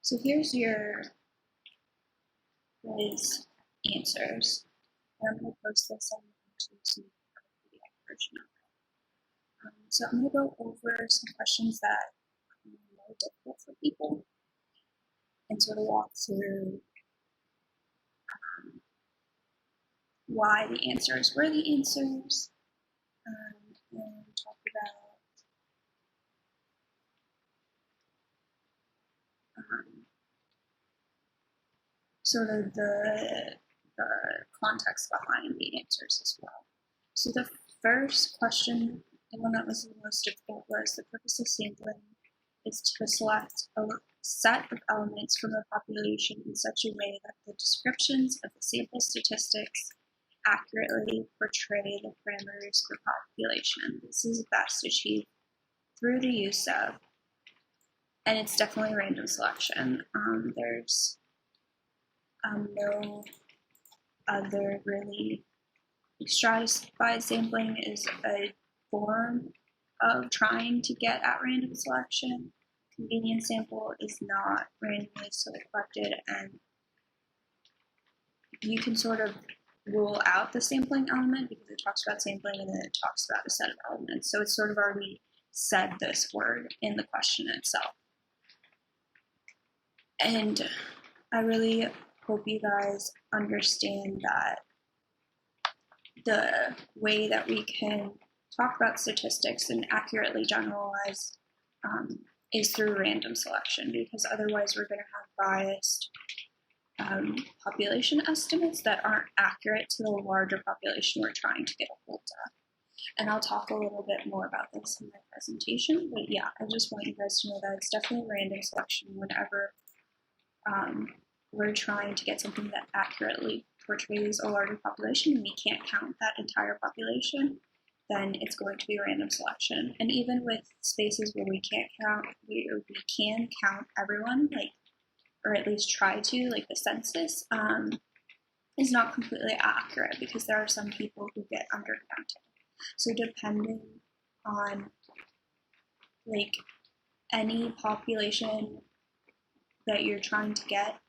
So here's your quiz answers. I'm going to post this on YouTube so you can have a PDF version of it. So I'm going to go over some questions that are more difficult for people and sort of walk through why the answers were the answers and talk about sort of the context behind the answers as well. So the first question, the one that was the most difficult, was the purpose of sampling is to select a set of elements from the population in such a way that the descriptions of the sample statistics accurately portray the parameters of the population. This is best achieved through the use of, and it's definitely random selection. There's no other really. Stratified sampling is a form of trying to get at random selection. Convenience sample is not randomly selected, and you can sort of rule out the sampling element because it talks about sampling and then it talks about a set of elements. So it's sort of already said this word in the question itself. And I really hope you guys understand that the way that we can talk about statistics and accurately generalize is through random selection, because otherwise we're going to have biased population estimates that aren't accurate to the larger population we're trying to get a hold of. And I'll talk a little bit more about this in my presentation, but yeah, I just want you guys to know that it's definitely random selection whenever we're trying to get something that accurately portrays a larger population and we can't count that entire population, then it's going to be random selection. And even with spaces where we can't count, we can count everyone, or at least try to, like the census, is not completely accurate because there are some people who get undercounted. So depending on any population that you're trying to get,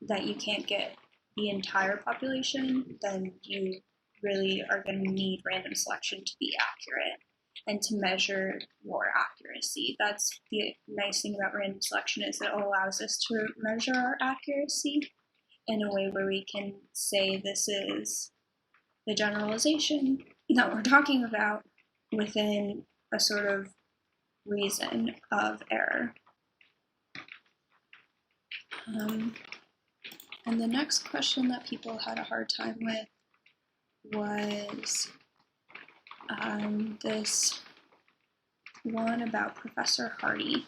that you can't get the entire population, then you really are going to need random selection to be accurate and to measure your accuracy. That's the nice thing about random selection, is it allows us to measure our accuracy in a way where we can say this is the generalization that we're talking about within a sort of reason of error. And the next question that people had a hard time with was this one about Professor Hardy.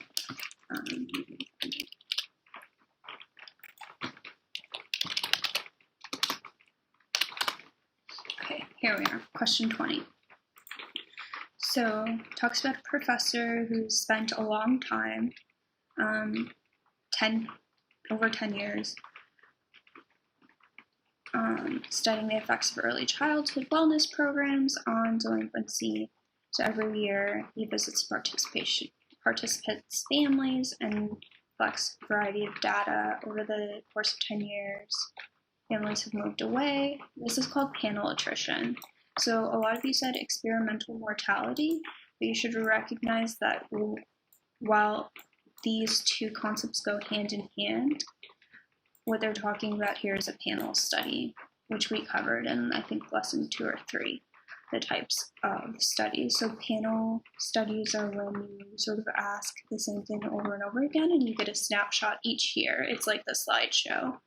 Okay, here we are, question 20. So, talks about a professor who spent a long time, over 10 years, studying the effects of early childhood wellness programs on delinquency. So every year he visits participants' families and collects a variety of data over the course of 10 years. Families have moved away. This is called panel attrition. So a lot of you said experimental mortality, but you should recognize that while these two concepts go hand in hand, what they're talking about here is a panel study, which we covered in, I think, lesson 2 or 3, the types of studies. So panel studies are when you sort of ask the same thing over and over again, and you get a snapshot each year. It's like the slideshow,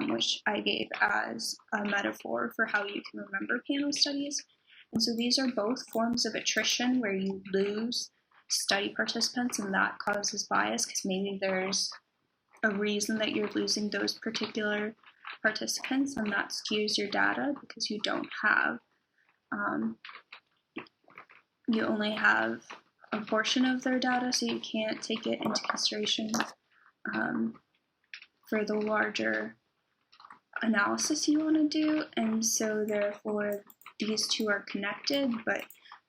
which I gave as a metaphor for how you can remember panel studies. And so these are both forms of attrition where you lose study participants, and that causes bias because maybe there's a reason that you're losing those particular participants, and that skews your data because you don't have, you only have a portion of their data, so you can't take it into consideration for the larger analysis you want to do. And so therefore these two are connected, but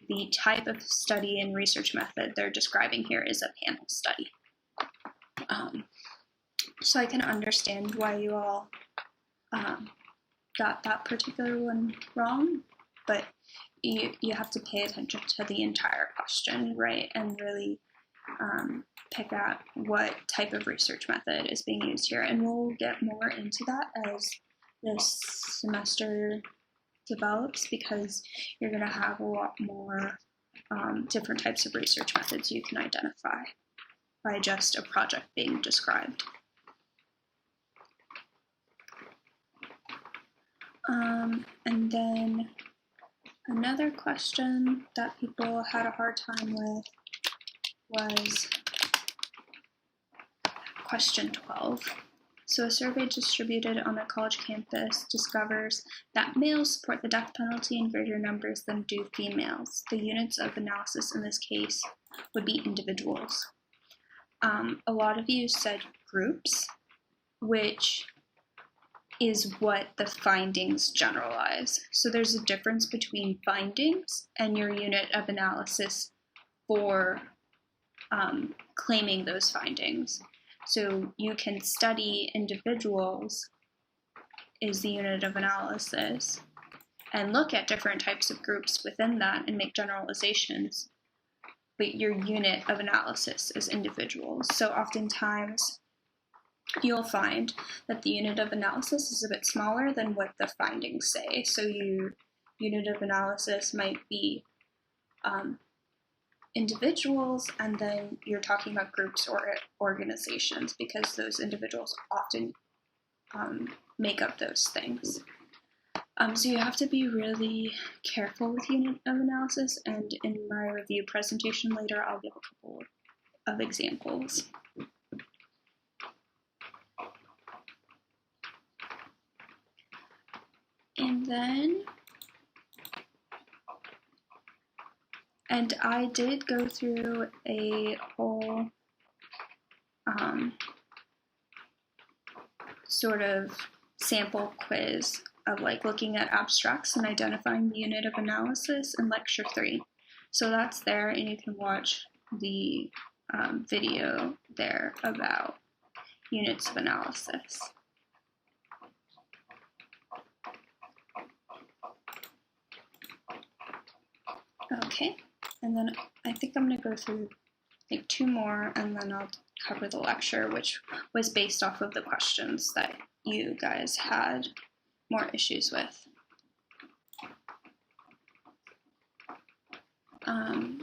the type of study and research method they're describing here is a panel study. So I can understand why you all got that particular one wrong, but you have to pay attention to the entire question, right, and really pick out what type of research method is being used here. And we'll get more into that as this semester develops, because you're going to have a lot more different types of research methods you can identify by just a project being described. And then another question that people had a hard time with was question 12. So a survey distributed on a college campus discovers that males support the death penalty in greater numbers than do females. The units of analysis in this case would be individuals. A lot of you said groups, which is what the findings generalize. So there's a difference between findings and your unit of analysis for claiming those findings. So you can study individuals is the unit of analysis and look at different types of groups within that and make generalizations, but your unit of analysis is individuals. So oftentimes you'll find that the unit of analysis is a bit smaller than what the findings say. So your unit of analysis might be individuals, and then you're talking about groups or organizations, because those individuals often make up those things. So you have to be really careful with unit of analysis, and in my review presentation later, I'll give a couple of examples. And I did go through a whole sort of sample quiz of like looking at abstracts and identifying the unit of analysis in lecture 3. So that's there, and you can watch the video there about units of analysis. Okay, and then I think I'm going to go through like 2 more, and then I'll cover the lecture, which was based off of the questions that you guys had more issues with.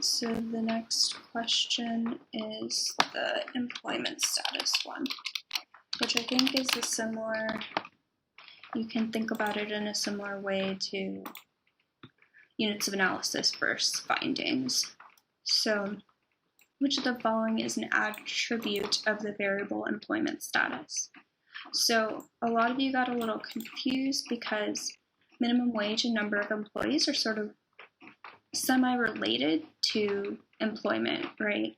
So the next question is the employment status one, which I think is a similar, you can think about it in a similar way to units of analysis versus findings. So, which of the following is an attribute of the variable employment status? So a lot of you got a little confused because minimum wage and number of employees are sort of semi-related to employment, right?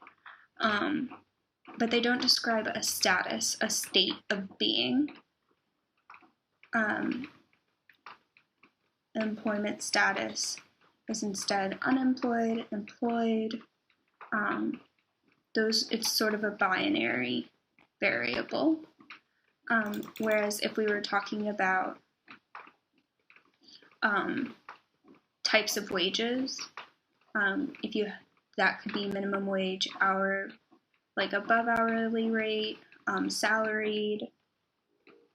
But they don't describe a status, a state of being. Employment status is instead unemployed, employed. It's sort of a binary variable. Whereas if we were talking about types of wages, that could be minimum wage, hour, like above hourly rate, salaried.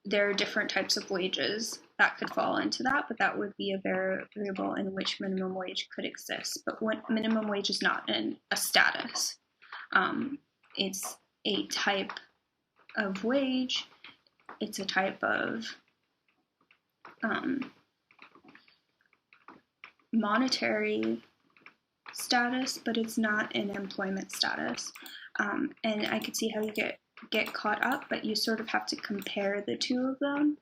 There are different types of wages that could fall into that, but that would be a variable in which minimum wage could exist. But what minimum wage is not a status. It's a type of wage. It's a type of monetary status, but it's not an employment status. And I could see how you get caught up, but you sort of have to compare the two of them,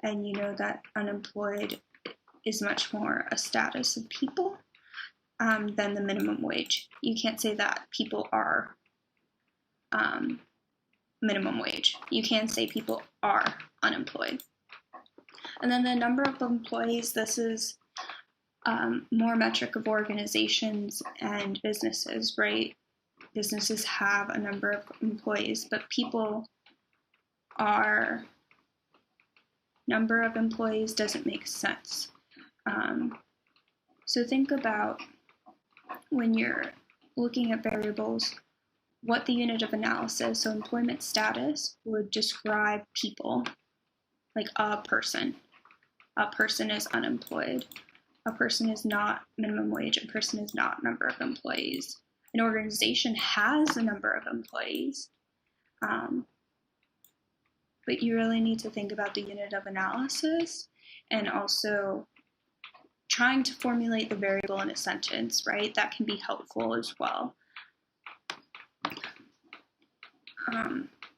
and you know that unemployed is much more a status of people than the minimum wage. You can't say that people are minimum wage. You can say people are unemployed. And then the number of employees, this is more metric of organizations and businesses, right? businesses have a number of employees, but number of employees doesn't make sense. So think about when you're looking at variables, what the unit of analysis, so employment status, would describe people, like a person. A person is unemployed. A person is not minimum wage. A person is not number of employees. An organization has a number of employees, but you really need to think about the unit of analysis and also trying to formulate the variable in a sentence, right? That can be helpful as well.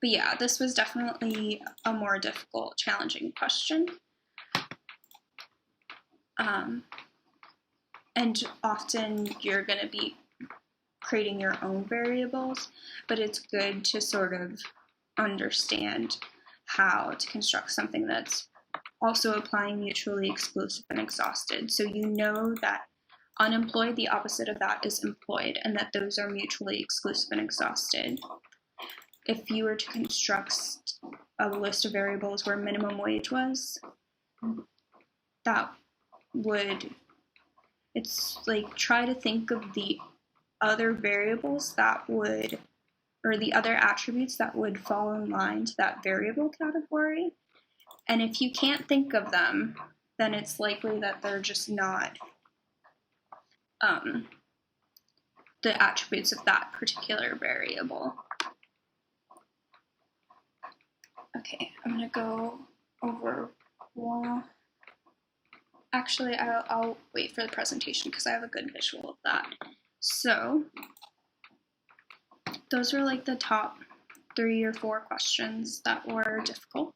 But yeah, this was definitely a more difficult, challenging question. And often you're going to be creating your own variables, but it's good to sort of understand how to construct something that's also applying mutually exclusive and exhausted. So you know that unemployed, the opposite of that is employed, and that those are mutually exclusive and exhausted. If you were to construct a list of variables where minimum wage was, that would, it's like try to think of the other variables that would, or the other attributes that would fall in line to that variable category. And if you can't think of them, then it's likely that they're just not the attributes of that particular variable. Okay, I'm gonna go over one. Actually, I'll wait for the presentation because I have a good visual of that. So those are like the top 3 or 4 questions that were difficult.